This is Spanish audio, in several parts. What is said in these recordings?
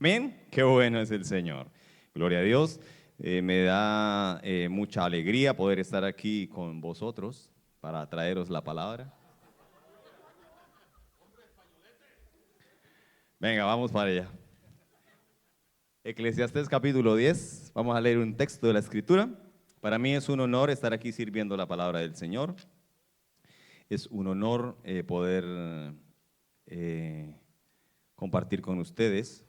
Amén. Qué bueno es el Señor. Gloria a Dios. Me da mucha alegría poder estar aquí con vosotros para traeros la palabra. Venga, vamos para allá. Eclesiastés capítulo 10. Vamos a leer un texto de la Escritura. Para mí es un honor estar aquí sirviendo la palabra del Señor. Es un honor poder compartir con ustedes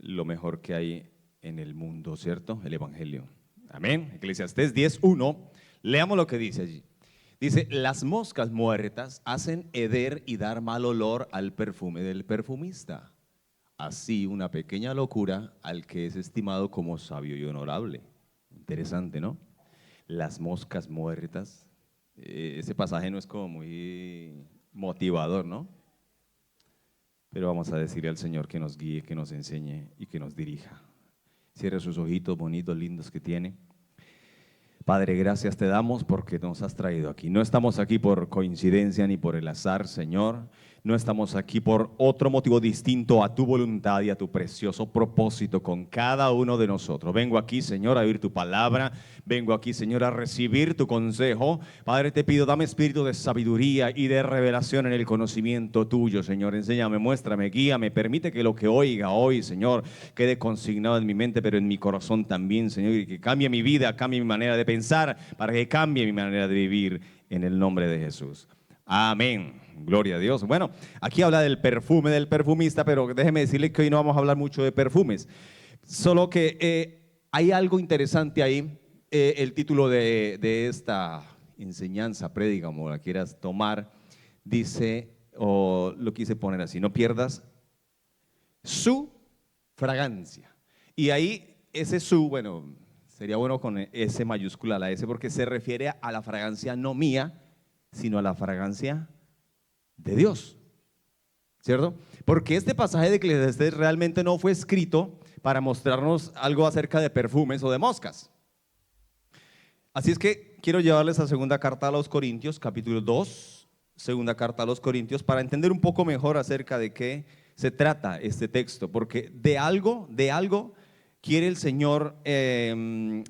lo mejor que hay en el mundo, ¿cierto? El Evangelio. Amén. Eclesiastés 10:1. Leamos lo que dice allí. Dice: las moscas muertas hacen heder y dar mal olor al perfume del perfumista. Así una pequeña locura al que es estimado como sabio y honorable. Interesante, ¿no? Las moscas muertas. Ese pasaje no es como muy motivador, ¿no? Pero vamos a decirle al Señor que nos guíe, que nos enseñe y que nos dirija. Cierre sus ojitos bonitos, lindos que tiene. Padre, gracias te damos porque nos has traído aquí. No estamos aquí por coincidencia ni por el azar, Señor. No estamos aquí por otro motivo distinto a tu voluntad y a tu precioso propósito con cada uno de nosotros. Vengo aquí, Señor, a oír tu palabra. Vengo aquí, Señor, a recibir tu consejo. Padre, te pido, dame espíritu de sabiduría y de revelación en el conocimiento tuyo, Señor. Enséñame, muéstrame, guíame. Permite que lo que oiga hoy, Señor, quede consignado en mi mente, pero en mi corazón también, Señor. Y que cambie mi vida, cambie mi manera de pensar, para que cambie mi manera de vivir en el nombre de Jesús. Amén. Gloria a Dios. Bueno, aquí habla del perfume del perfumista, pero déjeme decirle que hoy no vamos a hablar mucho de perfumes. Solo que hay algo interesante ahí. El título de esta enseñanza, prédica, como la quieras tomar, dice, o lo quise poner así: no pierdas su fragancia. Y ahí ese su, bueno, sería bueno con S mayúscula, la S, porque se refiere a la fragancia no mía, sino a la fragancia de Dios, ¿cierto? Porque este pasaje de Eclesiastés realmente no fue escrito para mostrarnos algo acerca de perfumes o de moscas. Así es que quiero llevarles a segunda carta a los Corintios, capítulo 2, segunda carta a los Corintios, para entender un poco mejor acerca de qué se trata este texto, porque de algo quiere el Señor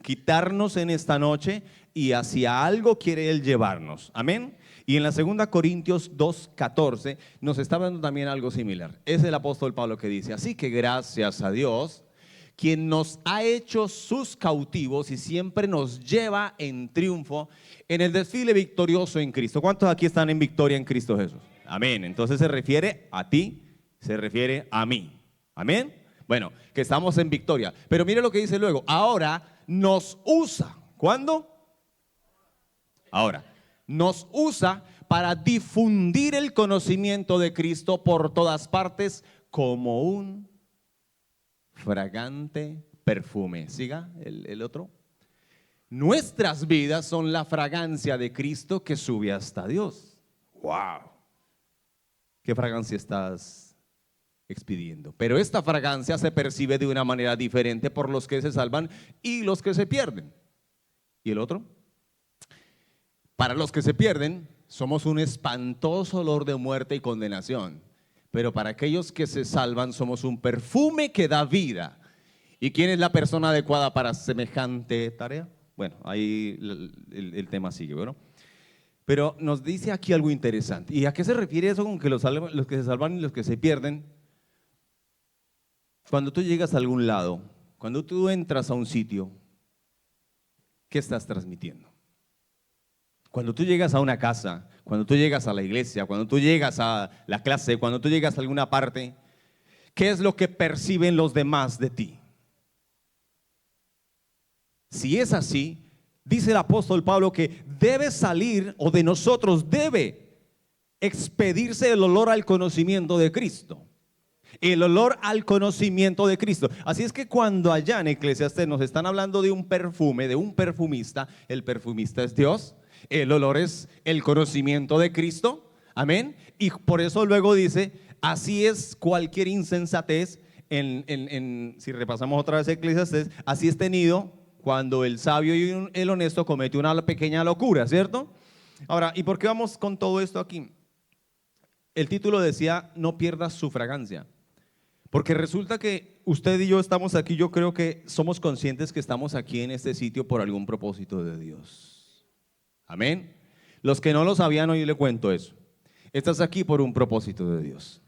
quitarnos en esta noche y hacia algo quiere Él llevarnos. Amén. Y en la segunda Corintios 2:14 nos está hablando también algo similar. Es el apóstol Pablo que dice: así que gracias a Dios, quien nos ha hecho sus cautivos y siempre nos lleva en triunfo en el desfile victorioso en Cristo. ¿Cuántos aquí están en victoria en Cristo Jesús? Amén. Entonces se refiere a ti, se refiere a mí. Amén. Bueno, que estamos en victoria. Pero mire lo que dice luego: ahora nos usa. ¿Cuándo? Ahora nos usa para difundir el conocimiento de Cristo por todas partes como un fragante perfume. Siga el otro. Nuestras vidas son la fragancia de Cristo que sube hasta Dios. ¡Wow! ¿Qué fragancia estás expidiendo? Pero esta fragancia se percibe de una manera diferente por los que se salvan y los que se pierden. ¿Y el otro? Para los que se pierden, somos un espantoso olor de muerte y condenación. Pero para aquellos que se salvan, somos un perfume que da vida. ¿Y quién es la persona adecuada para semejante tarea? Bueno, ahí el tema sigue, ¿bueno? Pero nos dice aquí algo interesante. ¿Y a qué se refiere eso con que los que se salvan y los que se pierden? Cuando tú llegas a algún lado, cuando tú entras a un sitio, ¿qué estás transmitiendo? Cuando tú llegas a una casa, cuando tú llegas a la iglesia, cuando tú llegas a la clase, cuando tú llegas a alguna parte, ¿qué es lo que perciben los demás de ti? Si es así, dice el apóstol Pablo que debe salir, o de nosotros debe expedirse el olor al conocimiento de Cristo. El olor al conocimiento de Cristo. Así es que cuando allá en Eclesiastés nos están hablando de un perfume, de un perfumista, el perfumista es Dios. El olor es el conocimiento de Cristo. Amén. Y por eso luego dice: así es cualquier insensatez. Si repasamos otra vez Eclesiastés, así es tenido cuando el sabio y el honesto comete una pequeña locura, ¿cierto? Ahora, ¿y por qué vamos con todo esto aquí? El título decía: no pierdas su fragancia. Porque resulta que usted y yo estamos aquí, yo creo que somos conscientes que estamos aquí en este sitio por algún propósito de Dios. Amén. Los que no lo sabían, hoy le cuento eso. Estás aquí por un propósito de Dios.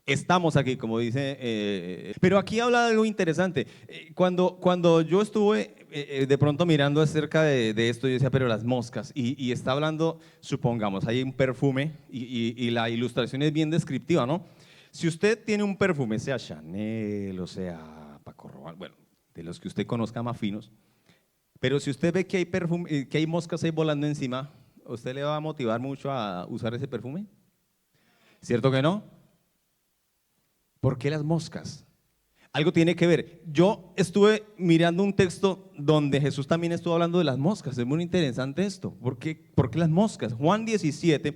Estamos aquí, como dice, pero aquí habla de algo interesante. Cuando yo estuve de pronto mirando acerca de esto, yo decía, pero las moscas, y está hablando, supongamos, hay un perfume y la ilustración es bien descriptiva, ¿no? Si usted tiene un perfume, sea Chanel o sea Paco Rabanne, bueno, de los que usted conozca más finos, pero si usted ve que hay perfume, que hay moscas ahí volando encima, ¿usted le va a motivar mucho a usar ese perfume? ¿Cierto que no? ¿Por qué las moscas? Algo tiene que ver. Yo estuve mirando un texto donde Jesús también estuvo hablando de las moscas. Es muy interesante esto. ¿Por qué las moscas? Juan 17,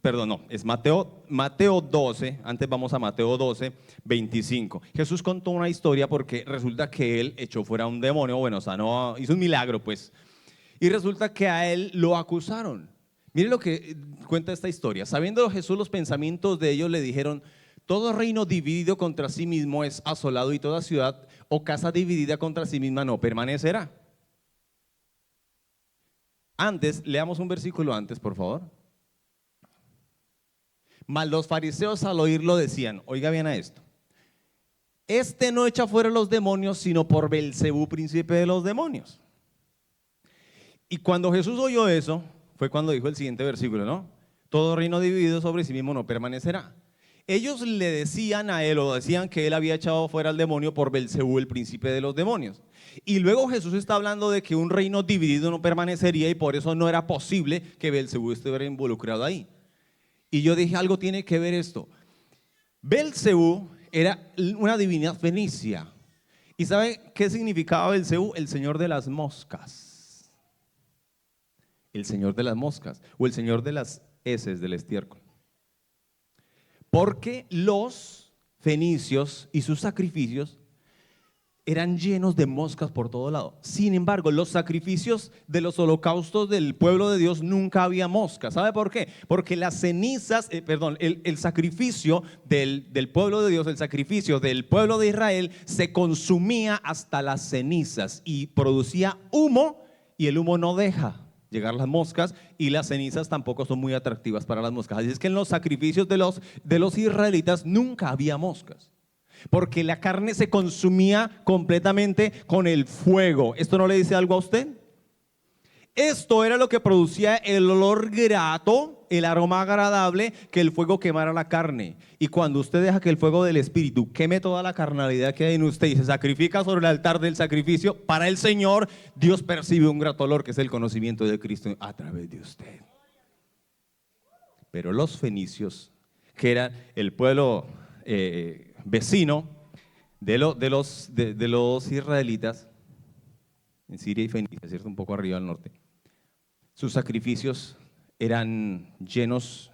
perdón, no, es Mateo 12, antes vamos a Mateo 12, 25. Jesús contó una historia porque resulta que él echó fuera un demonio, bueno, sanó, hizo un milagro pues, y resulta que a él lo acusaron. Mire lo que cuenta esta historia. Sabiendo Jesús los pensamientos de ellos, le dijeron: todo reino dividido contra sí mismo es asolado, y toda ciudad o casa dividida contra sí misma no permanecerá. Antes, leamos un versículo antes, por favor. Mas los fariseos al oírlo decían, oiga bien a esto: este no echa fuera los demonios, sino por Belcebú, príncipe de los demonios. Y cuando Jesús oyó eso, fue cuando dijo el siguiente versículo, ¿no? Todo reino dividido sobre sí mismo no permanecerá. Ellos le decían a él, o decían que él había echado fuera al demonio por Belcebú, el príncipe de los demonios. Y luego Jesús está hablando de que un reino dividido no permanecería, y por eso no era posible que Belcebú estuviera involucrado ahí. Y yo dije, algo tiene que ver esto. Belcebú era una divinidad fenicia. ¿Y sabe qué significaba Belcebú? El señor de las moscas. El señor de las moscas, o el señor de las heces del estiércol. Porque los fenicios y sus sacrificios eran llenos de moscas por todo lado. Sin embargo, los sacrificios de los holocaustos del pueblo de Dios nunca había moscas. ¿Sabe por qué? Porque las cenizas, el sacrificio del pueblo de Dios, el sacrificio del pueblo de Israel se consumía hasta las cenizas y producía humo, y el humo no deja llegar las moscas, y las cenizas tampoco son muy atractivas para las moscas. Así es que en los sacrificios de los israelitas nunca había moscas, porque la carne se consumía completamente con el fuego. ¿Esto no le dice algo a usted? Esto era lo que producía el olor grato, el aroma agradable, que el fuego quemara la carne. Y cuando usted deja que el fuego del Espíritu queme toda la carnalidad que hay en usted y se sacrifica sobre el altar del sacrificio para el Señor, Dios percibe un grato olor, que es el conocimiento de Cristo a través de usted. Pero los fenicios, que era el pueblo vecino de los israelitas en Siria y Fenicia, ¿cierto? Un poco arriba al norte, sus sacrificios eran llenos,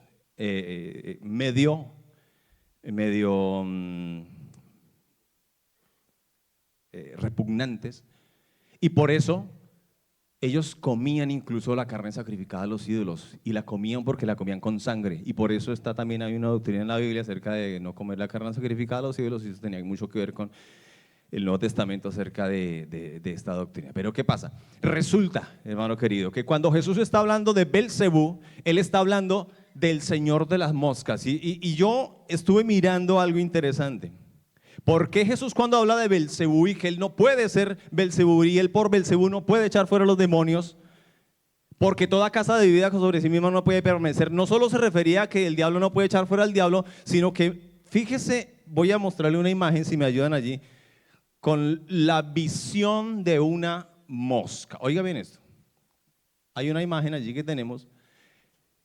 medio repugnantes, y por eso ellos comían incluso la carne sacrificada a los ídolos, y la comían porque la comían con sangre. Y por eso también hay una doctrina en la Biblia acerca de no comer la carne sacrificada a los ídolos, y eso tenía mucho que ver con el Nuevo Testamento acerca de esta doctrina. Pero ¿qué pasa? Resulta, hermano querido, que cuando Jesús está hablando de Belcebú, él está hablando del señor de las moscas. Y yo estuve mirando algo interesante. ¿Por qué Jesús, cuando habla de Belcebú y que él no puede ser Belcebú y él por Belcebú no puede echar fuera los demonios? Porque toda casa dividida sobre sí misma no puede permanecer. No solo se refería a que el diablo no puede echar fuera al diablo, sino que, fíjese, voy a mostrarle una imagen, si me ayudan allí, con la visión de una mosca. Oiga bien esto. Hay una imagen allí que tenemos,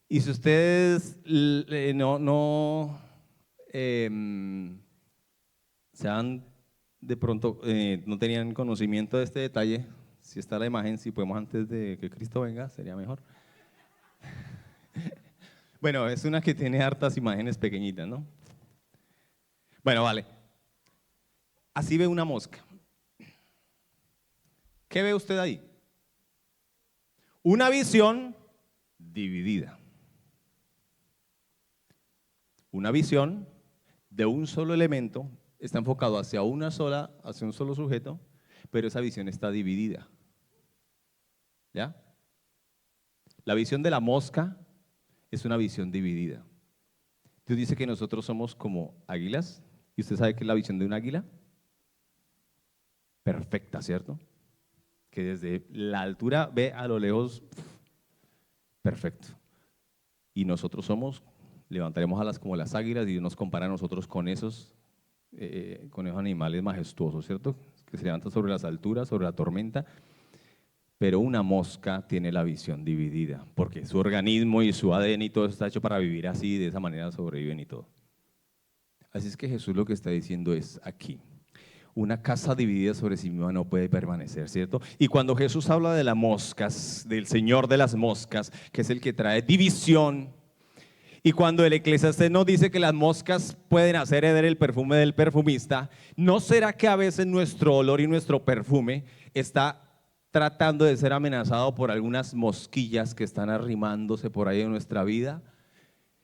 y si ustedes sean de pronto, no tenían conocimiento de este detalle, si está la imagen, si podemos antes de que Cristo venga, sería mejor. Bueno, es una que tiene hartas imágenes pequeñitas, ¿no? Bueno, vale. Así ve una mosca. ¿Qué ve usted ahí? Una visión dividida. Una visión de un solo elemento, está enfocado hacia hacia un solo sujeto, pero esa visión está dividida. ¿Ya? La visión de la mosca es una visión dividida. Dios dice que nosotros somos como águilas. ¿Y usted sabe qué es la visión de un águila? Perfecta, ¿cierto? Que desde la altura ve a lo lejos, perfecto. Y nosotros levantaremos alas como las águilas, y Dios nos compara a nosotros con esos animales majestuosos, ¿cierto? Que se levantan sobre las alturas, sobre la tormenta. Pero una mosca tiene la visión dividida, porque su organismo y su ADN y todo eso está hecho para vivir así, de esa manera sobreviven y todo. Así es que Jesús lo que está diciendo es aquí: una casa dividida sobre sí misma no puede permanecer, ¿cierto? Y cuando Jesús habla de las moscas, del Señor de las moscas, que es el que trae división, y cuando el Eclesiastés nos dice que las moscas pueden hacer hereder el perfume del perfumista, ¿no será que a veces nuestro olor y nuestro perfume está tratando de ser amenazado por algunas mosquillas que están arrimándose por ahí en nuestra vida?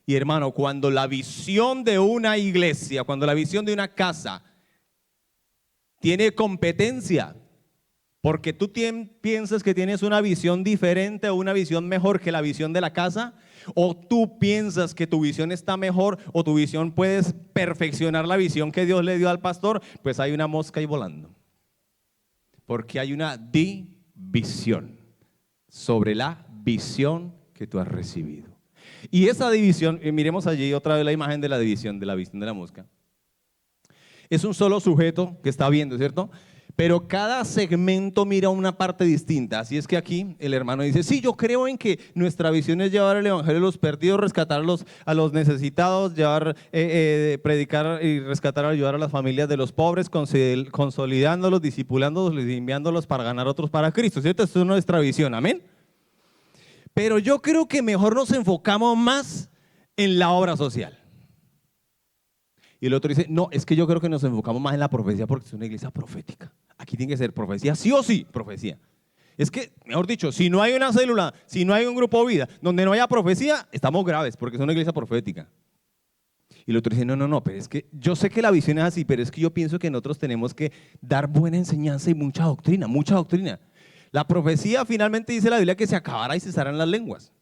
Y hermano, cuando la visión de una iglesia, cuando la visión de una casa tiene competencia, porque tú piensas que tienes una visión diferente o una visión mejor que la visión de la casa, o tú piensas que tu visión está mejor o tu visión puedes perfeccionar la visión que Dios le dio al pastor, pues hay una mosca ahí volando, porque hay una división sobre la visión que tú has recibido. Y esa división, miremos allí otra vez la imagen de la división, de la visión de la mosca. Es un solo sujeto que está viendo, ¿cierto? Pero cada segmento mira una parte distinta. Así es que aquí el hermano dice: sí, yo creo en que nuestra visión es llevar el evangelio a los perdidos, rescatar a los necesitados, predicar y rescatar, ayudar a las familias de los pobres, consolidándolos, discipulándolos y enviándolos para ganar otros para Cristo, ¿cierto? Esta es nuestra visión, amén. Pero yo creo que mejor nos enfocamos más en la obra social. Y el otro dice: no, es que yo creo que nos enfocamos más en la profecía porque es una iglesia profética. Aquí tiene que ser profecía, sí o sí, profecía. Es que, mejor dicho, si no hay una célula, si no hay un grupo de vida donde no haya profecía, estamos graves porque es una iglesia profética. Y el otro dice: no, pero es que yo sé que la visión es así, pero es que yo pienso que nosotros tenemos que dar buena enseñanza y mucha doctrina, mucha doctrina. La profecía finalmente dice la Biblia que se acabará y cesarán las lenguas.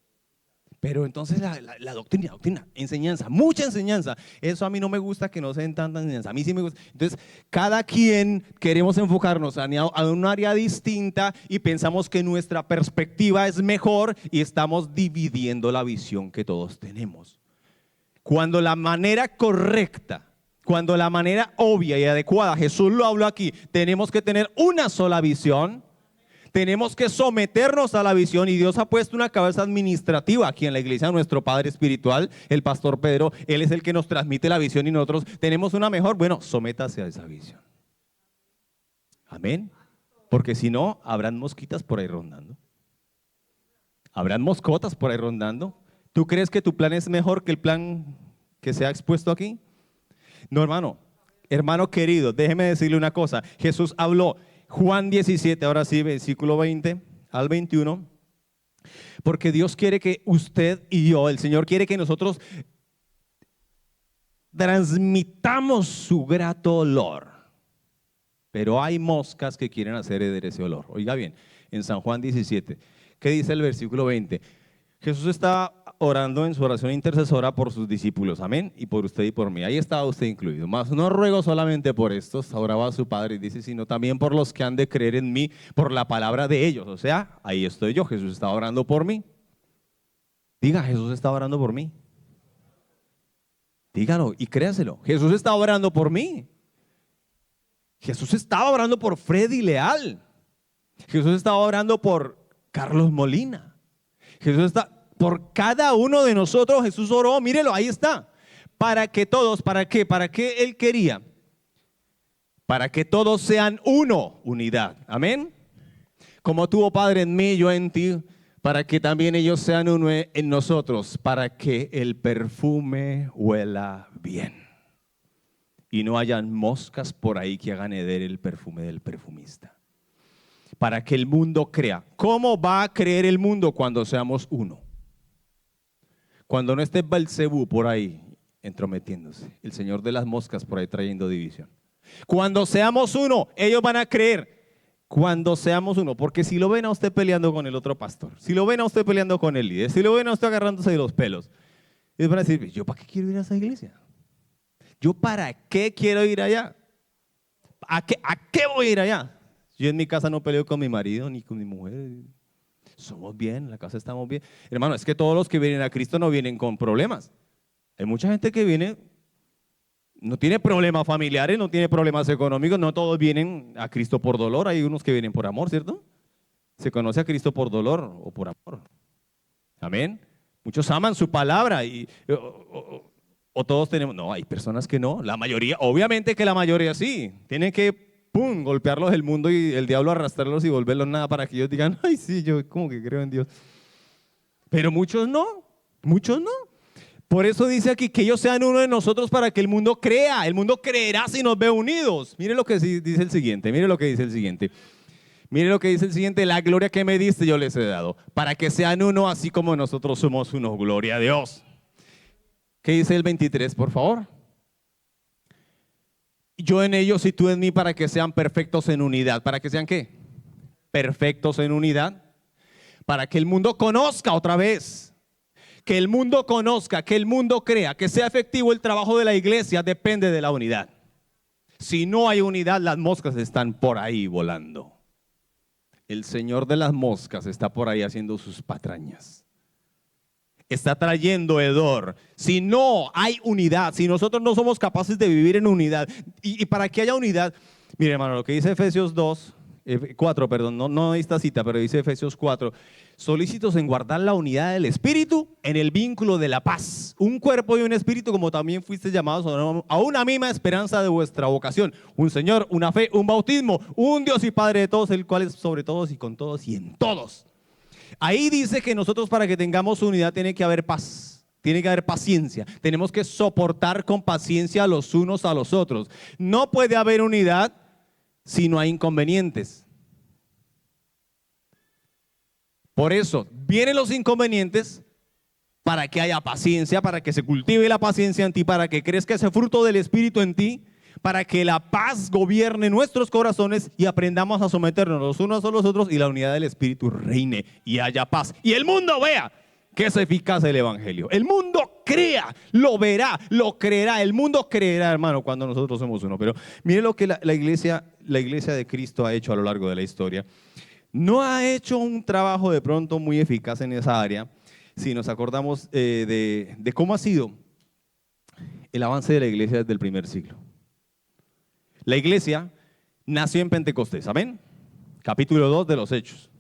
Pero entonces la doctrina, enseñanza, mucha enseñanza. Eso a mí no me gusta, que no se den tanta enseñanza. A mí sí me gusta. Entonces, cada quien queremos enfocarnos a un área distinta y pensamos que nuestra perspectiva es mejor y estamos dividiendo la visión que todos tenemos. Cuando la manera correcta, cuando la manera obvia y adecuada, Jesús lo habló aquí, tenemos que tener una sola visión. Tenemos que someternos a la visión, y Dios ha puesto una cabeza administrativa aquí en la iglesia, nuestro padre espiritual, el pastor Pedro. Él es el que nos transmite la visión y nosotros tenemos una mejor. Bueno, sométase a esa visión. Amén. Porque si no, habrán mosquitas por ahí rondando. Habrán moscotas por ahí rondando. ¿Tú crees que tu plan es mejor que el plan que se ha expuesto aquí? No, hermano querido, déjeme decirle una cosa. Jesús habló, Juan 17, ahora sí, versículo 20 al 21. Porque Dios quiere que usted y yo, el Señor quiere que nosotros transmitamos su grato olor. Pero hay moscas que quieren hacer hereder ese olor. Oiga bien, en San Juan 17, ¿qué dice el versículo 20? Jesús está orando en su oración intercesora por sus discípulos, amén, y por usted y por mí. Ahí estaba usted incluido. Mas no ruego solamente por estos, oraba a su Padre y dice, sino también por los que han de creer en mí por la palabra de ellos. O sea, ahí estoy yo. Jesús está orando por mí. Diga, Jesús está orando por mí. Dígalo y créaselo. Jesús está orando por mí. Jesús estaba orando por Freddy Leal. Jesús estaba orando por Carlos Molina. Jesús está por cada uno de nosotros. Jesús oró, mírelo, ahí está. Para que todos, ¿para qué? ¿Para qué Él quería? Para que todos sean uno, unidad. Amén. Como tuvo Padre en mí, yo en ti, para que también ellos sean uno en nosotros, para que el perfume huela bien y no hayan moscas por ahí que hagan hereder el perfume del perfumista. Para que el mundo crea. ¿Cómo va a creer el mundo? Cuando seamos uno. Cuando no esté Belcebú por ahí entrometiéndose. El señor de las moscas por ahí trayendo división. Cuando seamos uno, ellos van a creer. Cuando seamos uno, porque si lo ven a usted peleando con el otro pastor, si lo ven a usted peleando con el líder, si lo ven a usted agarrándose de los pelos, ellos van a decir, ¿yo para qué quiero ir a esa iglesia? ¿Yo para qué quiero ir allá? ¿A qué voy a ir allá? Yo en mi casa no peleo con mi marido ni con mi mujer. Somos bien, en la casa estamos bien. Hermano, es que todos los que vienen a Cristo no vienen con problemas. Hay mucha gente que viene, no tiene problemas familiares, no tiene problemas económicos, no todos vienen a Cristo por dolor, hay unos que vienen por amor, ¿cierto? Se conoce a Cristo por dolor o por amor. Amén. Muchos aman su palabra o todos tenemos, no, hay personas que no, la mayoría, obviamente que la mayoría sí, tienen que golpearlos el mundo y el diablo arrastrarlos y volverlos nada para que ellos digan, ay sí, yo como que creo en Dios. Pero muchos no, muchos no. Por eso dice aquí que ellos sean uno de nosotros para que el mundo crea. El mundo creerá si nos ve unidos. Mire lo que dice el siguiente, mire lo que dice el siguiente. Mire lo que dice el siguiente, la gloria que me diste yo les he dado, para que sean uno así como nosotros somos uno. Gloria a Dios. ¿Qué dice el 23, por favor? Yo en ellos y tú en mí para que sean perfectos en unidad. ¿Para que sean qué? Perfectos en unidad. Para que el mundo conozca otra vez. Que el mundo conozca, que el mundo crea, que sea efectivo el trabajo de la iglesia depende de la unidad. Si no hay unidad, las moscas están por ahí volando. El señor de las moscas está por ahí haciendo sus patrañas. Está trayendo hedor. Si no hay unidad, si nosotros no somos capaces de vivir en unidad, y para que haya unidad, mire hermano, lo que dice Efesios 4, perdón, no esta cita, pero dice Efesios 4, solícitos en guardar la unidad del espíritu en el vínculo de la paz, un cuerpo y un espíritu como también fuisteis llamados a una misma esperanza de vuestra vocación, un Señor, una fe, un bautismo, un Dios y Padre de todos, el cual es sobre todos y con todos y en todos. Ahí dice que nosotros para que tengamos unidad tiene que haber paz, tiene que haber paciencia, tenemos que soportar con paciencia los unos a los otros. No puede haber unidad si no hay inconvenientes. Por eso vienen los inconvenientes para que haya paciencia, para que se cultive la paciencia en ti, para que crezca ese fruto del Espíritu en ti, para que la paz gobierne nuestros corazones y aprendamos a someternos los unos a los otros y la unidad del Espíritu reine y haya paz. Y el mundo vea que es eficaz el Evangelio. El mundo crea, lo verá, lo creerá. El mundo creerá, hermano, cuando nosotros somos uno. Pero mire lo que la iglesia de Cristo ha hecho a lo largo de la historia. No ha hecho un trabajo de pronto muy eficaz en esa área, si nos acordamos de cómo ha sido el avance de la iglesia desde el primer siglo. La iglesia nació en Pentecostés, amén. Capítulo 2 de los Hechos.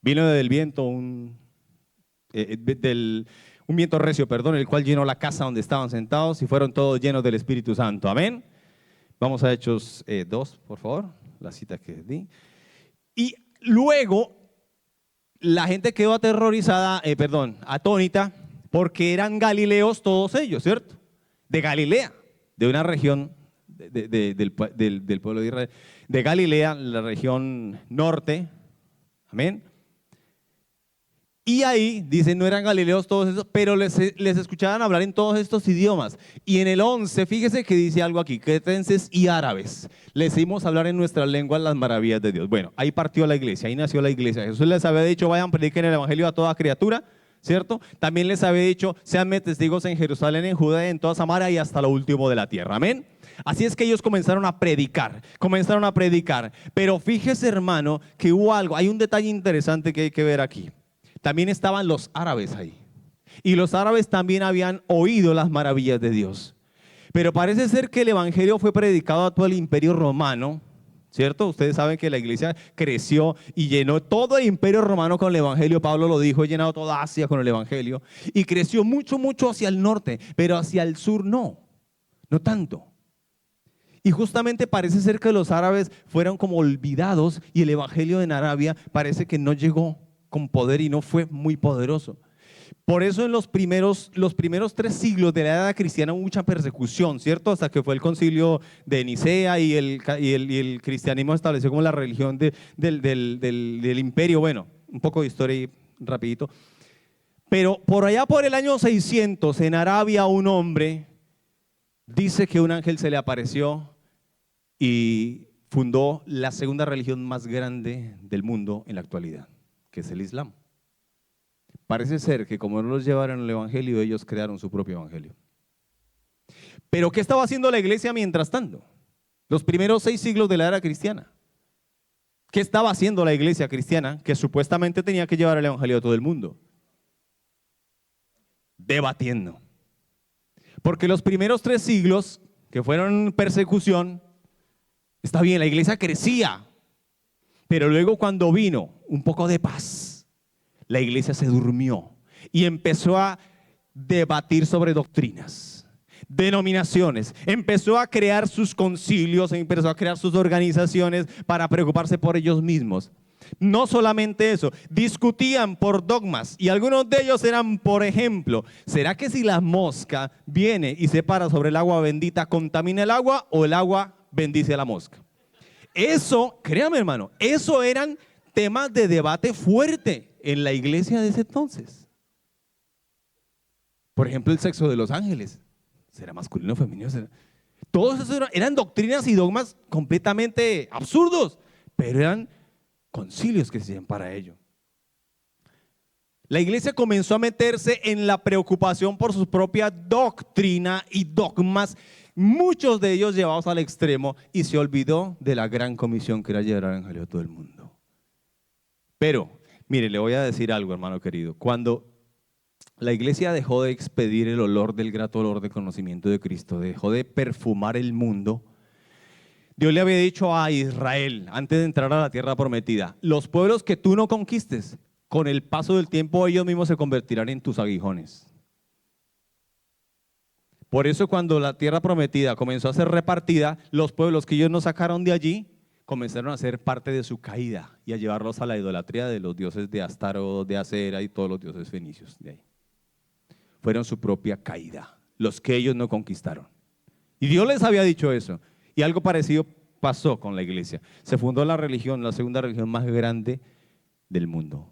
Vino del viento un viento recio, el cual llenó la casa donde estaban sentados y fueron todos llenos del Espíritu Santo, amén. Vamos a Hechos 2, por favor, la cita que di. Y luego la gente quedó atónita, porque eran galileos todos ellos, ¿cierto? De Galilea, de una región del pueblo de Israel, de Galilea, la región norte, amén. Y ahí, dicen, no eran galileos todos esos, pero les escuchaban hablar en todos estos idiomas. Y en el 11, fíjese que dice algo aquí, cretenses y árabes. Les hicimos hablar en nuestras lenguas las maravillas de Dios. Bueno, ahí partió la iglesia, ahí nació la iglesia. Jesús les había dicho, vayan, prediquen el evangelio a toda criatura, ¿cierto? También les había dicho, seanme testigos en Jerusalén, en Judea, en toda Samaria y hasta lo último de la tierra. Amén. Así es que ellos comenzaron a predicar. Pero fíjese, hermano, que hubo algo, hay un detalle interesante que hay que ver aquí. También estaban los árabes ahí. Y los árabes también habían oído las maravillas de Dios. Pero parece ser que el evangelio fue predicado a todo el imperio romano, ¿cierto? Ustedes saben que la iglesia creció y llenó todo el imperio romano con el evangelio. Pablo lo dijo, he llenado toda Asia con el evangelio. Y creció mucho, mucho hacia el norte, pero hacia el sur no tanto. Y justamente parece ser que los árabes fueron como olvidados y el evangelio en Arabia parece que no llegó con poder y no fue muy poderoso. Por eso en los primeros 3 siglos de la era cristiana hubo mucha persecución, ¿cierto? Hasta que fue el concilio de Nicea y el cristianismo estableció como la religión del imperio. Bueno, un poco de historia y rapidito. Pero por allá por el año 600, en Arabia, un hombre dice que un ángel se le apareció y fundó la segunda religión más grande del mundo en la actualidad, que es el Islam. Parece ser que como no los llevaron el evangelio, ellos crearon su propio evangelio. Pero ¿qué estaba haciendo la iglesia mientras tanto? Los primeros 6 siglos de la era cristiana. ¿Qué estaba haciendo la iglesia cristiana que supuestamente tenía que llevar el evangelio a todo el mundo? Debatiendo. Porque los primeros 3 siglos, que fueron persecución, está bien, la iglesia crecía, pero luego cuando vino un poco de paz, la iglesia se durmió y empezó a debatir sobre doctrinas, denominaciones, empezó a crear sus concilios, empezó a crear sus organizaciones para preocuparse por ellos mismos. No solamente eso, discutían por dogmas y algunos de ellos eran, por ejemplo, ¿será que si la mosca viene y se para sobre el agua bendita contamina el agua o el agua bendice a la mosca? Eso, créame hermano, eso eran temas de debate fuerte en la iglesia de ese entonces. Por ejemplo, el sexo de los ángeles, ¿será masculino o femenino? Todos esos eran doctrinas y dogmas completamente absurdos, pero eran concilios que se hacían para ello. La iglesia comenzó a meterse en la preocupación por su propia doctrina y dogmas, muchos de ellos llevados al extremo, y se olvidó de la gran comisión que era llevar el evangelio a todo el mundo. Pero, mire, le voy a decir algo, hermano querido. Cuando la iglesia dejó de expedir el olor del grato olor de conocimiento de Cristo, dejó de perfumar el mundo, Dios le había dicho a Israel, antes de entrar a la tierra prometida, los pueblos que tú no conquistes, con el paso del tiempo ellos mismos se convertirán en tus aguijones. Por eso cuando la tierra prometida comenzó a ser repartida, los pueblos que ellos no sacaron de allí, comenzaron a ser parte de su caída y a llevarlos a la idolatría de los dioses de Astaro, de Acera y todos los dioses fenicios de ahí. Fueron su propia caída, los que ellos no conquistaron. Y Dios les había dicho eso. Y algo parecido pasó con la iglesia. Se fundó la religión, la segunda religión más grande del mundo.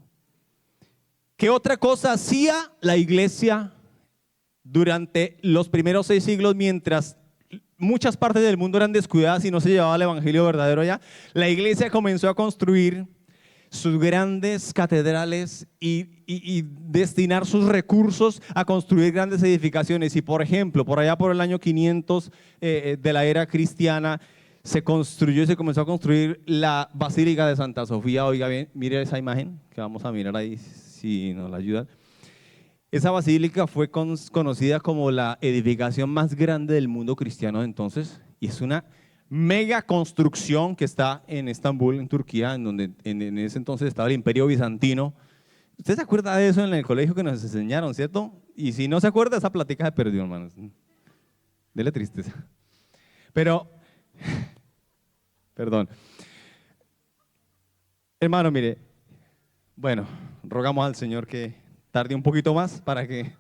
¿Qué otra cosa hacía la iglesia durante los primeros 6 siglos mientras muchas partes del mundo eran descuidadas y no se llevaba el evangelio verdadero allá? La iglesia comenzó a construir sus grandes catedrales y destinar sus recursos a construir grandes edificaciones. Y por ejemplo, por allá por el año 500 de la era cristiana, se construyó y se comenzó a construir la Basílica de Santa Sofía. Oiga bien, mire esa imagen que vamos a mirar ahí si nos la ayudan. Esa basílica fue conocida como la edificación más grande del mundo cristiano de entonces, y es una mega construcción que está en Estambul, en Turquía, en donde en ese entonces estaba el Imperio Bizantino. ¿Usted se acuerda de eso en el colegio que nos enseñaron, cierto? Y si no se acuerda, esa plática se perdió, hermanos. Dele tristeza. Pero, perdón. Hermano, mire, bueno, rogamos al Señor que tarde un poquito más para que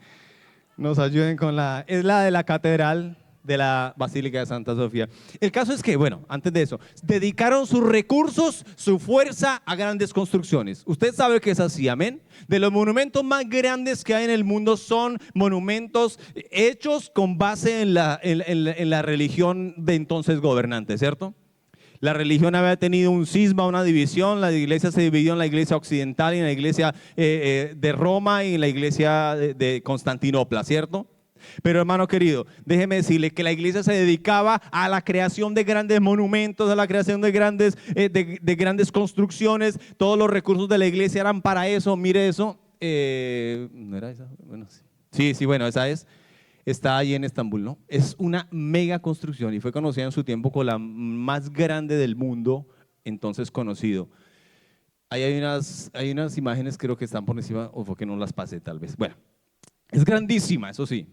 nos ayuden con es la de la catedral de la Basílica de Santa Sofía. El caso es que, bueno, antes de eso, dedicaron sus recursos, su fuerza a grandes construcciones. Usted sabe que es así, amén. De los monumentos más grandes que hay en el mundo son monumentos hechos con base en la religión de entonces gobernante, ¿cierto? La religión había tenido un cisma, una división. La iglesia se dividió en la iglesia occidental y en la iglesia de Roma y en la iglesia de Constantinopla, ¿cierto? Pero hermano querido, déjeme decirle que la iglesia se dedicaba a la creación de grandes monumentos, a la creación de grandes construcciones. Todos los recursos de la iglesia eran para eso. Mire eso. ¿No era esa? Bueno, sí. Sí, bueno, esa es. Está ahí en Estambul, ¿no? Es una mega construcción y fue conocida en su tiempo como la más grande del mundo, entonces conocido. Ahí hay unas imágenes, creo que están por encima, o fue que no las pasé tal vez. Bueno, es grandísima, eso sí.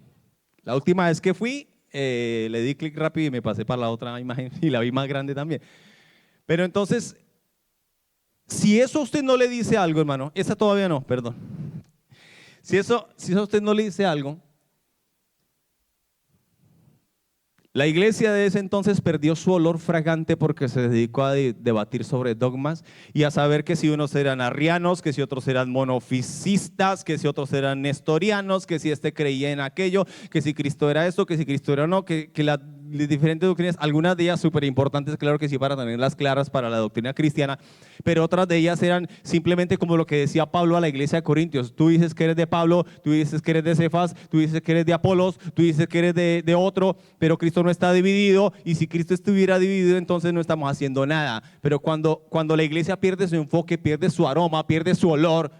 La última vez que fui, le di clic rápido y me pasé para la otra imagen y la vi más grande también. Pero entonces, si eso a usted no le dice algo, hermano, esa todavía no, perdón. Si eso a usted no le dice algo, La iglesia de ese entonces perdió su olor fragante porque se dedicó a debatir sobre dogmas y a saber que si unos eran arrianos, que si otros eran monofisistas, que si otros eran nestorianos, que si este creía en aquello, que si Cristo era esto, que si Cristo era no, que las diferentes doctrinas, algunas de ellas súper importantes, claro que sí, para tenerlas claras para la doctrina cristiana, pero otras de ellas eran simplemente como lo que decía Pablo a la iglesia de Corintios. Tú dices que eres de Pablo, tú dices que eres de Cefas, tú dices que eres de Apolos, tú dices que eres de otro, pero Cristo no está dividido, y si Cristo estuviera dividido, entonces no estamos haciendo nada. Pero cuando la iglesia pierde su enfoque, pierde su aroma, pierde su olor,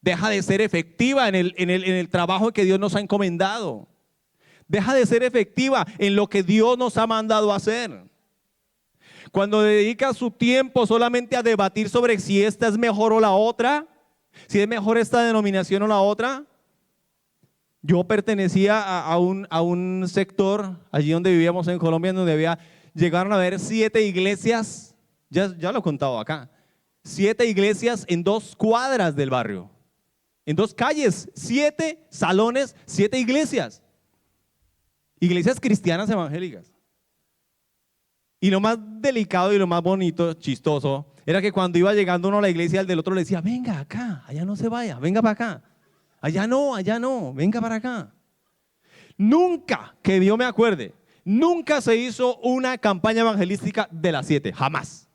deja de ser efectiva en el trabajo que Dios nos ha encomendado. Deja de ser efectiva en lo que Dios nos ha mandado a hacer. Cuando dedica su tiempo solamente a debatir sobre si esta es mejor o la otra, si es mejor esta denominación o la otra. Yo pertenecía a un sector allí donde vivíamos en Colombia, donde llegaron a haber 7 iglesias, ya lo he contado acá, 7 iglesias en 2 cuadras del barrio, en 2 calles, 7 salones, 7 iglesias. Iglesias cristianas evangélicas. Y lo más delicado y lo más bonito, chistoso, era que cuando iba llegando uno a la iglesia, el del otro le decía: venga acá, allá no se vaya, venga para acá. Allá no, venga para acá. Nunca, que yo me acuerde, nunca se hizo una campaña evangelística de las 7, jamás.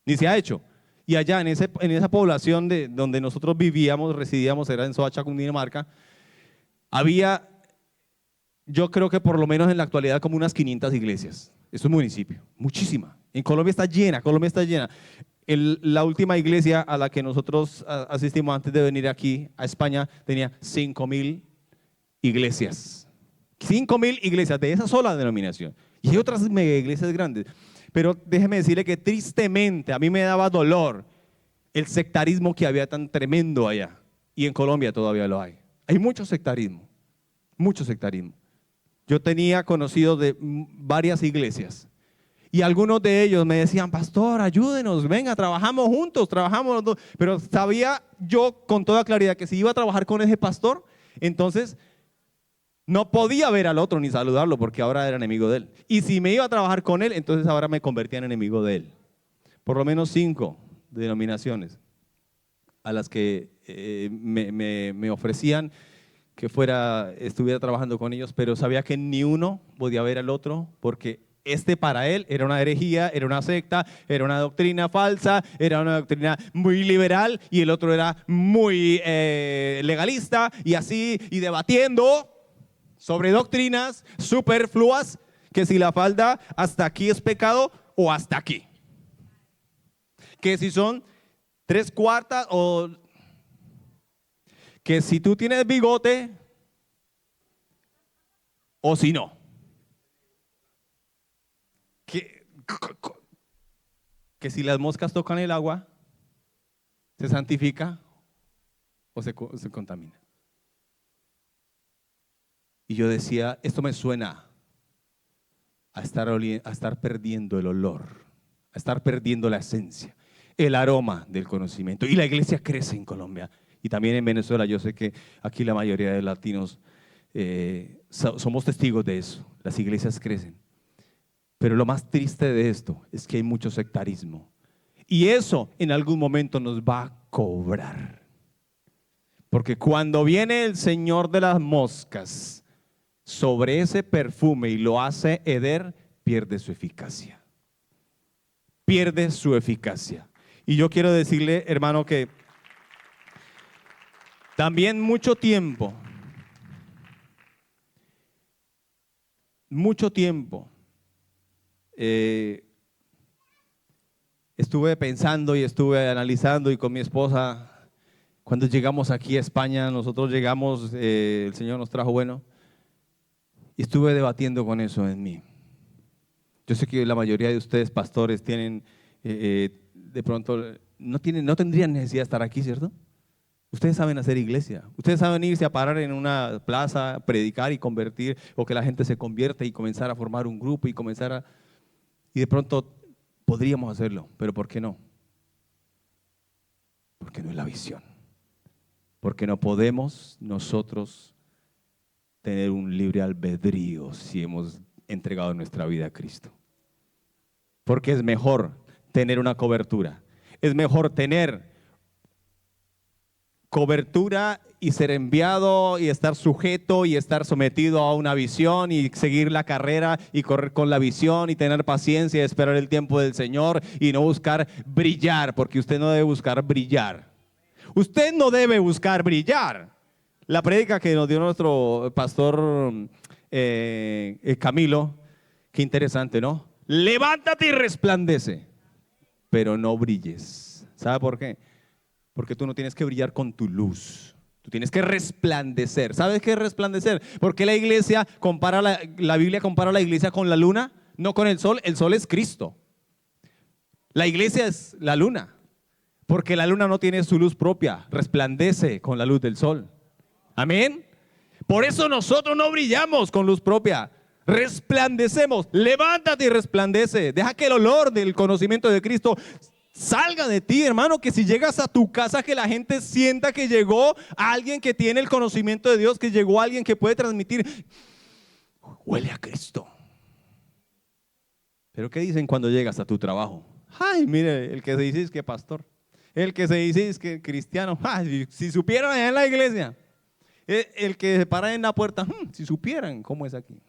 Ni se ha hecho. Y allá en esa población donde nosotros vivíamos, residíamos, era en Soacha, Cundinamarca, había, yo creo que por lo menos en la actualidad, como unas 500 iglesias. Es un municipio, muchísima. En Colombia está llena, Colombia está llena. La última iglesia a la que nosotros asistimos antes de venir aquí a España tenía 5.000 iglesias. 5.000 iglesias de esa sola denominación. Y hay otras mega iglesias grandes. Pero déjeme decirle que tristemente a mí me daba dolor el sectarismo que había tan tremendo allá. Y en Colombia todavía lo hay. Hay mucho sectarismo, mucho sectarismo. Yo tenía conocidos de varias iglesias y algunos de ellos me decían: pastor, ayúdenos, venga, trabajamos juntos, trabajamos los dos. Pero sabía yo con toda claridad que si iba a trabajar con ese pastor, entonces no podía ver al otro ni saludarlo porque ahora era enemigo de él. Y si me iba a trabajar con él, entonces ahora me convertía en enemigo de él. Por lo menos 5 denominaciones a las que me ofrecían que estuviera trabajando con ellos, pero sabía que ni uno podía ver al otro porque para él era una herejía, era una secta, era una doctrina falsa, era una doctrina muy liberal, y el otro era muy legalista, y así, y debatiendo sobre doctrinas superfluas, que si la falda hasta aquí es pecado o hasta aquí, que si son 3/4 o que si tú tienes bigote o si no. Que si las moscas tocan el agua, se santifica o se contamina. Y yo decía, esto me suena a estar perdiendo el olor, a estar perdiendo la esencia, el aroma del conocimiento. Y la iglesia crece en Colombia y también en Venezuela. Yo sé que aquí la mayoría de latinos somos testigos de eso. Las iglesias crecen. Pero lo más triste de esto es que hay mucho sectarismo. Y eso en algún momento nos va a cobrar. Porque cuando viene el Señor de las moscas sobre ese perfume y lo hace heder, pierde su eficacia. Pierde su eficacia. Y yo quiero decirle, hermano, que también mucho tiempo, estuve pensando y estuve analizando, y con mi esposa, cuando llegamos aquí a España, nosotros llegamos, el Señor nos trajo bueno, y estuve debatiendo con eso en mí. Yo sé que la mayoría de ustedes, pastores, tienen, de pronto, no tendrían necesidad de estar aquí, ¿cierto? Ustedes saben hacer iglesia, ustedes saben irse a parar en una plaza, predicar y convertir, o que la gente se convierta y comenzar a formar un grupo y y de pronto podríamos hacerlo, pero ¿por qué no? Porque no es la visión, porque no podemos nosotros tener un libre albedrío si hemos entregado nuestra vida a Cristo. Porque es mejor tener una cobertura. Es mejor tener cobertura y ser enviado y estar sujeto y estar sometido a una visión y seguir la carrera y correr con la visión y tener paciencia y esperar el tiempo del Señor y no buscar brillar, porque usted no debe buscar brillar. Usted no debe buscar brillar. La prédica que nos dio nuestro pastor Camilo, qué interesante, ¿no? Levántate y resplandece, pero no brilles. ¿Sabe por qué? Porque tú no tienes que brillar con tu luz. Tú tienes que resplandecer. ¿Sabes qué es resplandecer? Porque la iglesia compara, la Biblia compara a la iglesia con la luna, no con el sol. El sol es Cristo. La iglesia es la luna. Porque la luna no tiene su luz propia. Resplandece con la luz del sol. Amén. Por eso nosotros no brillamos con luz propia. Resplandecemos. Levántate y resplandece. Deja que el olor del conocimiento de Cristo salga de ti, hermano, que si llegas a tu casa, que la gente sienta que llegó alguien que tiene el conocimiento de Dios, que llegó alguien que puede transmitir. Huele a Cristo. Pero ¿qué dicen cuando llegas a tu trabajo? Ay, mire, el que se dice es que pastor, el que se dice es que cristiano. Ay, si supieran allá en la iglesia, el que se para en la puerta, si supieran cómo es aquí.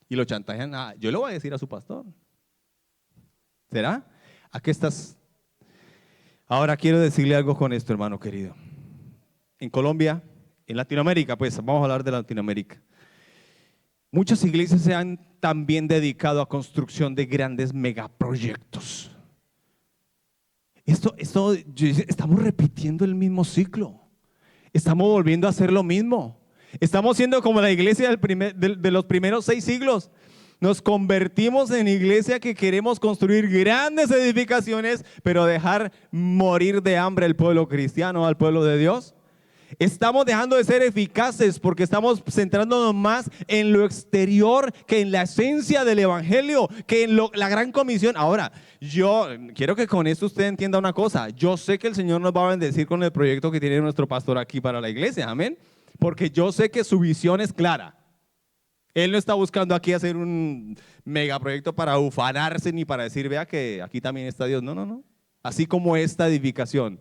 Y lo chantajean. Yo le voy a decir a su pastor. ¿Será? Aquí estás. Ahora quiero decirle algo con esto, hermano querido. En Colombia, en Latinoamérica, pues vamos a hablar de Latinoamérica. Muchas iglesias se han también dedicado a construcción de grandes megaproyectos. Estamos repitiendo el mismo ciclo. Estamos volviendo a hacer lo mismo. Estamos siendo como la iglesia de los primeros 6 siglos. Nos convertimos en iglesia que queremos construir grandes edificaciones, pero dejar morir de hambre al pueblo cristiano, al pueblo de Dios. Estamos dejando de ser eficaces porque estamos centrándonos más en lo exterior que en la esencia del evangelio, que en la gran comisión. Ahora, yo quiero que con esto usted entienda una cosa. Yo sé que el Señor nos va a bendecir con el proyecto que tiene nuestro pastor aquí para la iglesia, amén. Porque yo sé que su visión es clara. Él no está buscando aquí hacer un megaproyecto para ufanarse ni para decir, vea que aquí también está Dios. No, no, no. Así como esta edificación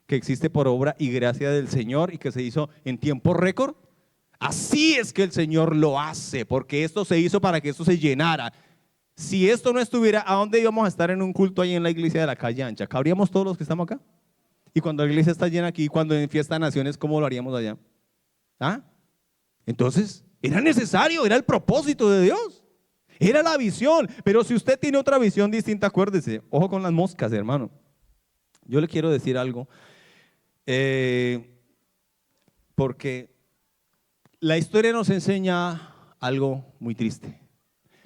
que existe por obra y gracia del Señor y que se hizo en tiempo récord, así es que el Señor lo hace, porque esto se hizo para que esto se llenara. Si esto no estuviera, ¿a dónde íbamos a estar en un culto ahí en la iglesia de la calle ancha? ¿Cabríamos todos los que estamos acá? Y cuando la iglesia está llena aquí, cuando en fiesta de naciones, ¿cómo lo haríamos allá? Entonces, era necesario, era el propósito de Dios, era la visión. Pero si usted tiene otra visión distinta, acuérdese, ojo con las moscas, hermano. Yo le quiero decir algo, porque la historia nos enseña algo muy triste.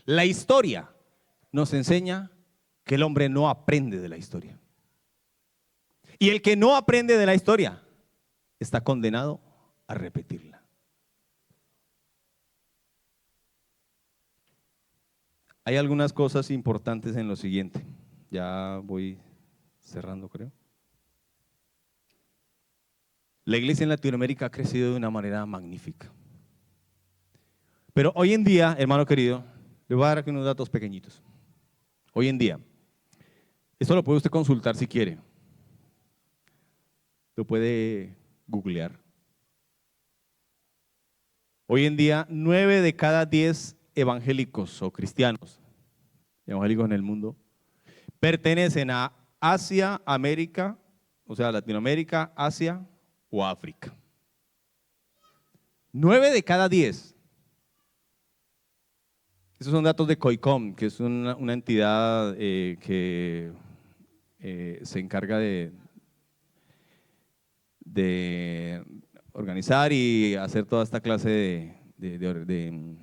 La historia nos enseña que el hombre no aprende de la historia. Y el que no aprende de la historia está condenado a repetirla. Hay algunas cosas importantes en lo siguiente. Ya voy cerrando, creo. La iglesia en Latinoamérica ha crecido de una manera magnífica. Pero hoy en día, hermano querido, le voy a dar aquí unos datos pequeñitos. Hoy en día, esto lo puede usted consultar si quiere. Lo puede googlear. Hoy en día, 9 de cada 10 evangélicos o cristianos, evangélicos en el mundo, pertenecen a Asia, América, o sea, Latinoamérica, Asia o África. 9 de cada 10. Esos son datos de COICOM, que es una entidad que se encarga de organizar y hacer toda esta clase de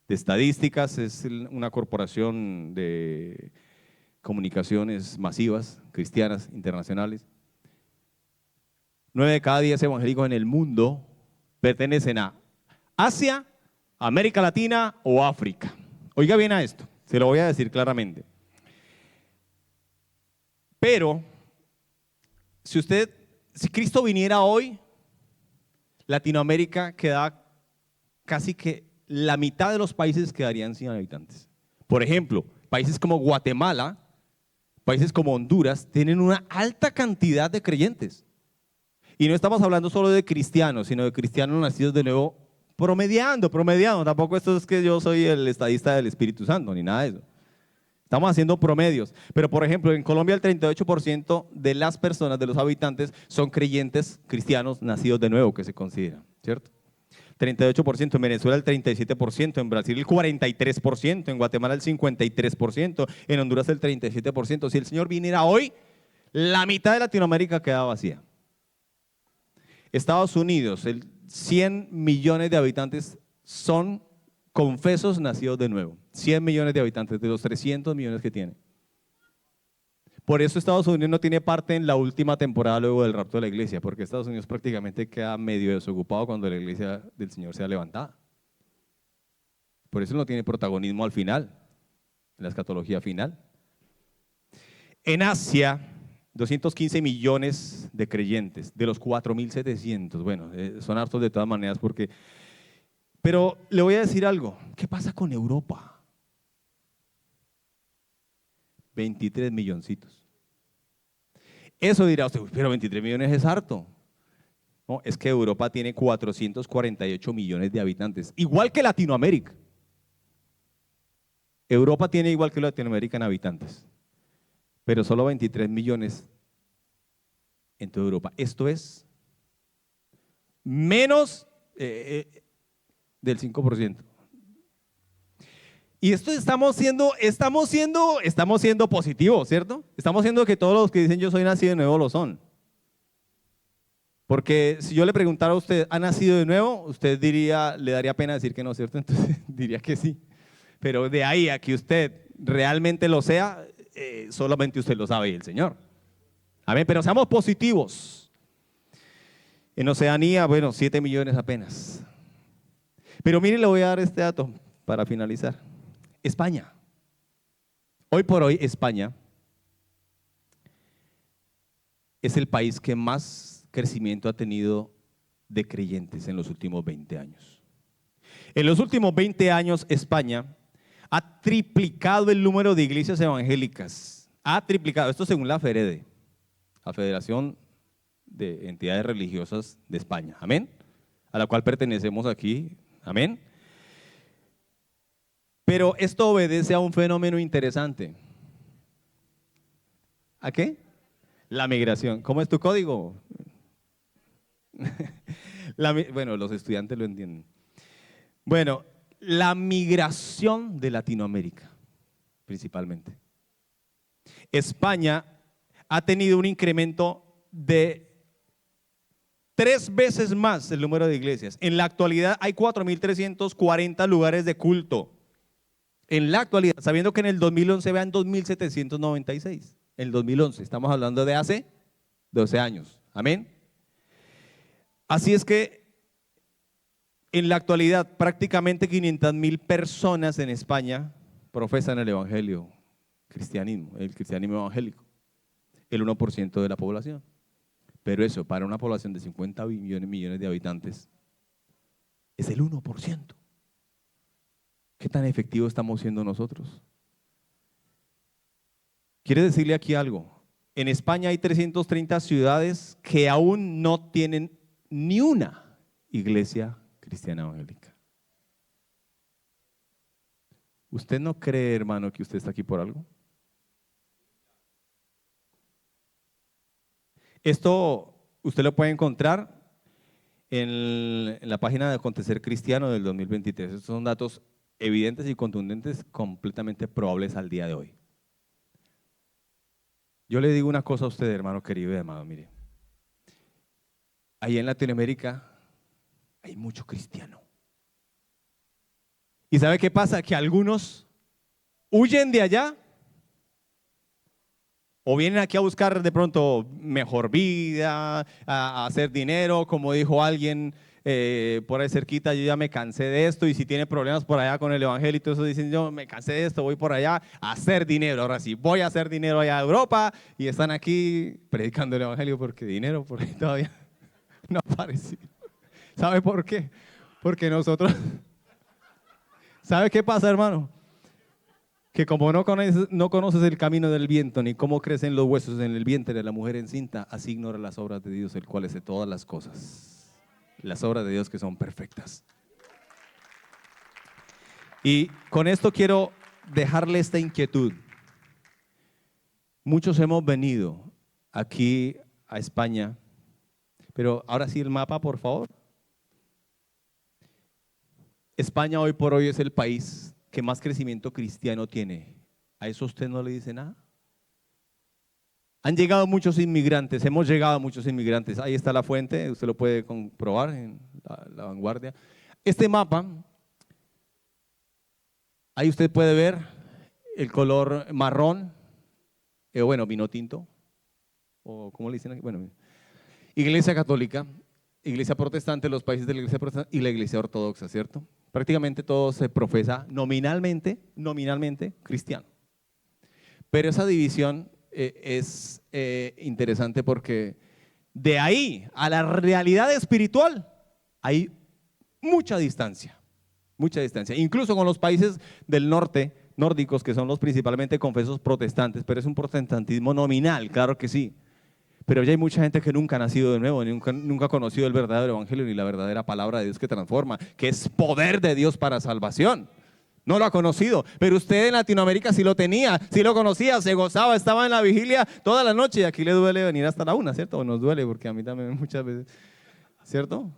estadísticas. Es una corporación de comunicaciones masivas, cristianas, internacionales. 9 de cada 10 evangélicos en el mundo pertenecen a Asia, América Latina o África. Oiga bien a esto, se lo voy a decir claramente. Pero, si Cristo viniera hoy, Latinoamérica queda casi que la mitad de los países quedarían sin habitantes. Por ejemplo, países como Guatemala, países como Honduras, tienen una alta cantidad de creyentes. Y no estamos hablando solo de cristianos, sino de cristianos nacidos de nuevo, promediando. Tampoco esto es que yo soy el estadista del Espíritu Santo, ni nada de eso. Estamos haciendo promedios. Pero, por ejemplo, en Colombia el 38% de las personas, de los habitantes, son creyentes cristianos nacidos de nuevo, que se consideran, ¿cierto? 38%, en Venezuela el 37%, en Brasil el 43%, en Guatemala el 53%, en Honduras el 37%. Si el Señor viniera hoy, la mitad de Latinoamérica queda vacía. Estados Unidos, 100 millones de habitantes son confesos nacidos de nuevo. 100 millones de habitantes de los 300 millones que tiene. Por eso Estados Unidos no tiene parte en la última temporada luego del rapto de la iglesia, porque Estados Unidos prácticamente queda medio desocupado cuando la iglesia del Señor sea levantada. Por eso no tiene protagonismo al final, en la escatología final. En Asia, 215 millones de creyentes, de los 4.700. Bueno, son hartos de todas maneras porque… Pero le voy a decir algo, ¿qué pasa con Europa? 23 milloncitos. Eso dirá usted, pero 23 millones es harto. No, es que Europa tiene 448 millones de habitantes, igual que Latinoamérica. Europa tiene igual que Latinoamérica en habitantes, pero solo 23 millones en toda Europa. Esto es menos del 5%. Y esto estamos siendo positivos, ¿cierto? Estamos siendo que todos los que dicen yo soy nacido de nuevo lo son. Porque si yo le preguntara a usted, ¿ha nacido de nuevo? Usted diría, le daría pena decir que no, ¿cierto? Entonces diría que sí. Pero de ahí a que usted realmente lo sea, solamente usted lo sabe y el Señor. Amén, pero seamos positivos. En Oceanía, bueno, 7 millones apenas. Pero mire, le voy a dar este dato para finalizar. España. Hoy por hoy, España es el país que más crecimiento ha tenido de creyentes en los últimos 20 años. En los últimos 20 años, España ha triplicado el número de iglesias evangélicas. Ha triplicado, esto según la FEREDE, la Federación de Entidades Religiosas de España. Amén. A la cual pertenecemos aquí. Amén. Pero esto obedece a un fenómeno interesante. ¿A qué? La migración. ¿Cómo es tu código? Bueno, los estudiantes lo entienden. Bueno, la migración de Latinoamérica, principalmente. España ha tenido un incremento de 3 veces más el número de iglesias. En la actualidad hay 4.340 lugares de culto. En la actualidad, sabiendo que en el 2011 vean 2.796. En el 2011, estamos hablando de hace 12 años. Amén. Así es que en la actualidad prácticamente 500.000 personas en España profesan el evangelio, el cristianismo evangélico, el 1% de la población. Pero eso, para una población de 50 millones de habitantes, es el 1%. ¿Qué tan efectivos estamos siendo nosotros? Quiero decirle aquí algo. En España hay 330 ciudades que aún no tienen ni una iglesia cristiana evangélica. ¿Usted no cree, hermano, que usted está aquí por algo? Esto usted lo puede encontrar en la página de Acontecer Cristiano del 2023. Estos son datos evidentes y contundentes, completamente probables al día de hoy. Yo le digo una cosa a usted, hermano querido y amado, mire. Ahí en Latinoamérica hay mucho cristiano. ¿Y sabe qué pasa? Que algunos huyen de allá o vienen aquí a buscar de pronto mejor vida, a hacer dinero, como dijo alguien por ahí cerquita, yo ya me cansé de esto, y si tiene problemas por allá con el evangelio y todo eso, dicen yo me cansé de esto, voy por allá a hacer dinero, ahora sí, voy a hacer dinero allá a Europa, y están aquí predicando el evangelio porque dinero por ahí todavía no ha aparecido. ¿Sabe por qué? Porque nosotros ¿Sabe qué pasa, hermano? Que como no conoces el camino del viento, ni cómo crecen los huesos en el vientre de la mujer encinta, así ignora las obras de Dios, el cual es de todas las cosas. Las obras de Dios que son perfectas. Y con esto quiero dejarle esta inquietud. Muchos hemos venido aquí a España, pero ahora sí el mapa, por favor. España hoy por hoy es el país que más crecimiento cristiano tiene. ¿A eso usted no le dice nada? Han llegado muchos inmigrantes, hemos llegado a muchos inmigrantes. Ahí está la fuente, usted lo puede comprobar en la Vanguardia. Este mapa, ahí usted puede ver el color marrón, bueno, vino tinto, o ¿cómo le dicen aquí? Bueno, Iglesia Católica, Iglesia Protestante, los países de la Iglesia Protestante y la Iglesia Ortodoxa, ¿cierto? Prácticamente todo se profesa nominalmente cristiano. Pero esa división es interesante porque de ahí a la realidad espiritual hay mucha distancia. Incluso con los países del norte, nórdicos, que son los principalmente confesos protestantes, pero es un protestantismo nominal, claro que sí. Pero ya hay mucha gente que nunca ha nacido de nuevo, nunca ha conocido el verdadero evangelio ni la verdadera palabra de Dios que transforma, que es poder de Dios para salvación. No lo ha conocido, pero usted en Latinoamérica sí lo tenía, sí lo conocía, se gozaba, estaba en la vigilia toda la noche y aquí le duele venir hasta la 1, ¿cierto? O nos duele porque a mí también muchas veces, ¿cierto?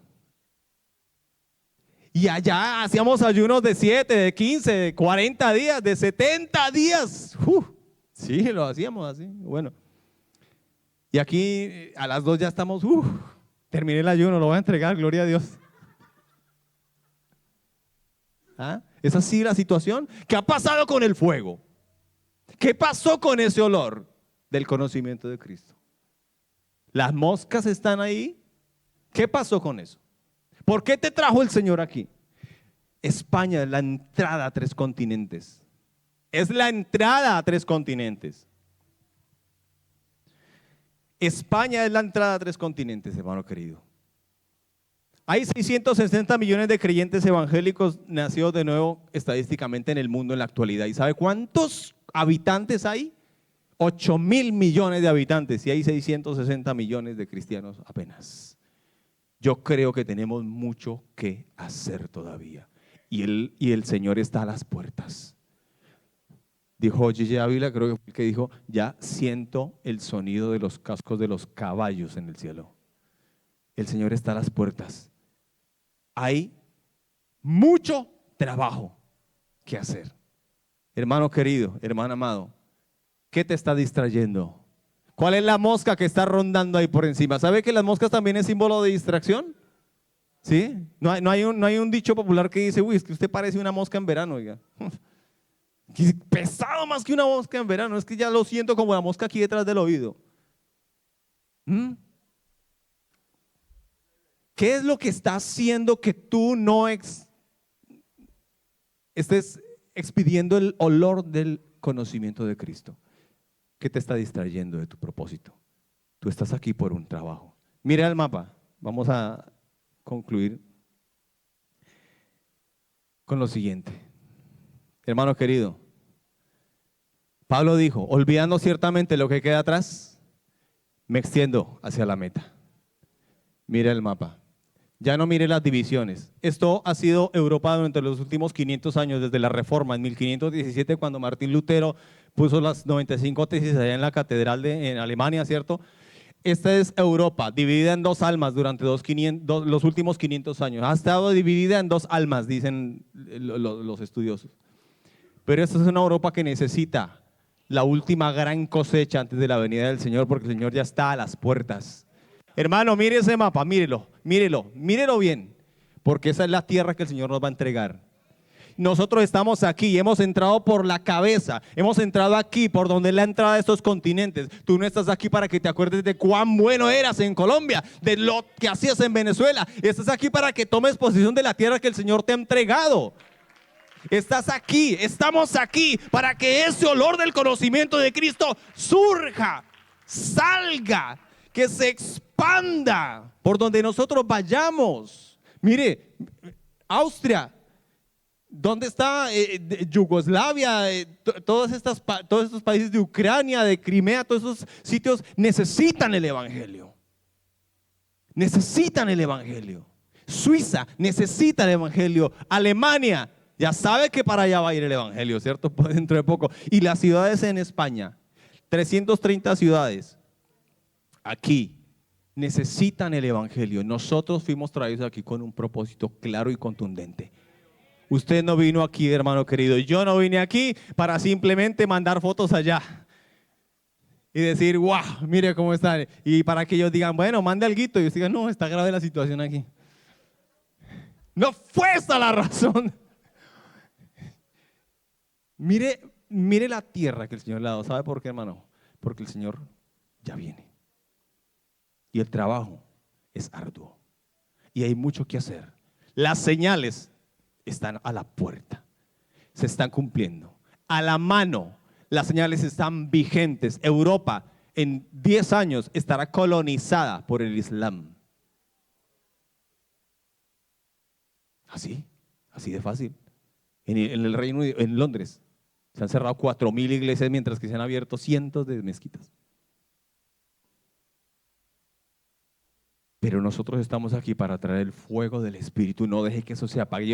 Y allá hacíamos ayunos de 7, de 15, de 40 días, de 70 días. Sí, lo hacíamos así, bueno. Y aquí a las 2 ya estamos, terminé el ayuno, lo voy a entregar, gloria a Dios. ¿Ah? ¿Es así la situación? ¿Qué ha pasado con el fuego? ¿Qué pasó con ese olor del conocimiento de Cristo? ¿Las moscas están ahí? ¿Qué pasó con eso? ¿Por qué te trajo el Señor aquí? España es la entrada a 3 continentes. Es la entrada a 3 continentes. España es la entrada a 3 continentes, hermano querido. Hay 660 millones de creyentes evangélicos nacidos de nuevo estadísticamente en el mundo en la actualidad. ¿Y sabe cuántos habitantes hay? 8.000 millones de habitantes y hay 660 millones de cristianos apenas. Yo creo que tenemos mucho que hacer todavía. Y el Señor está a las puertas. Dijo Gigi Ávila, creo que dijo, ya siento el sonido de los cascos de los caballos en el cielo. El Señor está a las puertas. Hay mucho trabajo que hacer. Hermano querido, hermano amado, ¿qué te está distrayendo? ¿Cuál es la mosca que está rondando ahí por encima? ¿Sabe que las moscas también es símbolo de distracción? ¿Sí? No hay un dicho popular que dice, uy, es que usted parece una mosca en verano, oiga. Pesado más que una mosca en verano, es que ya lo siento como la mosca aquí detrás del oído. ¿Qué es lo que está haciendo que tú no estés expidiendo el olor del conocimiento de Cristo? ¿Qué te está distrayendo de tu propósito? Tú estás aquí por un trabajo. Mira el mapa, vamos a concluir con lo siguiente. Hermano querido, Pablo dijo, olvidando ciertamente lo que queda atrás, me extiendo hacia la meta. Mira el mapa. Ya no mire las divisiones. Esto ha sido Europa durante los últimos 500 años, desde la Reforma, en 1517, cuando Martín Lutero puso las 95 tesis allá en la catedral en Alemania, ¿cierto? Esta es Europa, dividida en 2 almas durante los últimos 500 años. Ha estado dividida en 2 almas, dicen los estudiosos. Pero esta es una Europa que necesita la última gran cosecha antes de la venida del Señor, porque el Señor ya está a las puertas. Hermano, mire ese mapa, mírelo bien, porque esa es la tierra que el Señor nos va a entregar. Nosotros estamos aquí, hemos entrado por la cabeza, hemos entrado aquí por donde es la entrada de estos continentes. Tú no estás aquí para que te acuerdes de cuán bueno eras en Colombia, de lo que hacías en Venezuela. Estás aquí para que tomes posesión de la tierra que el Señor te ha entregado. Estás aquí, estamos aquí para que ese olor del conocimiento de Cristo surja, salga, que se expanda por donde nosotros vayamos. Mire, Austria ¿Dónde está Yugoslavia? Todos estos países de Ucrania, de Crimea, todos esos sitios necesitan el Evangelio. Necesitan el Evangelio. Suiza necesita el Evangelio. Alemania ya sabe que para allá va a ir el Evangelio, ¿cierto? Pues dentro de poco. Y las ciudades en España, 330 ciudades, aquí necesitan el Evangelio. Nosotros fuimos traídos aquí con un propósito claro y contundente. Usted no vino aquí, hermano querido. Yo no vine aquí para simplemente mandar fotos allá y decir, wow, mire cómo están. Y para que ellos digan, bueno, mande alguito. Y ellos digan, no, está grave la situación aquí. No fue esa la razón. Mire la tierra que el Señor le ha dado. ¿Sabe por qué, hermano? Porque el Señor ya viene. Y el trabajo es arduo. Y hay mucho que hacer. Las señales están a la puerta. Se están cumpliendo. A la mano. Las señales están vigentes. Europa en 10 años estará colonizada por el Islam. Así de fácil. En el Reino Unido, en Londres, se han cerrado 4.000 iglesias mientras que se han abierto cientos de mezquitas. Pero nosotros estamos aquí para traer el fuego del Espíritu. No deje que eso se apague.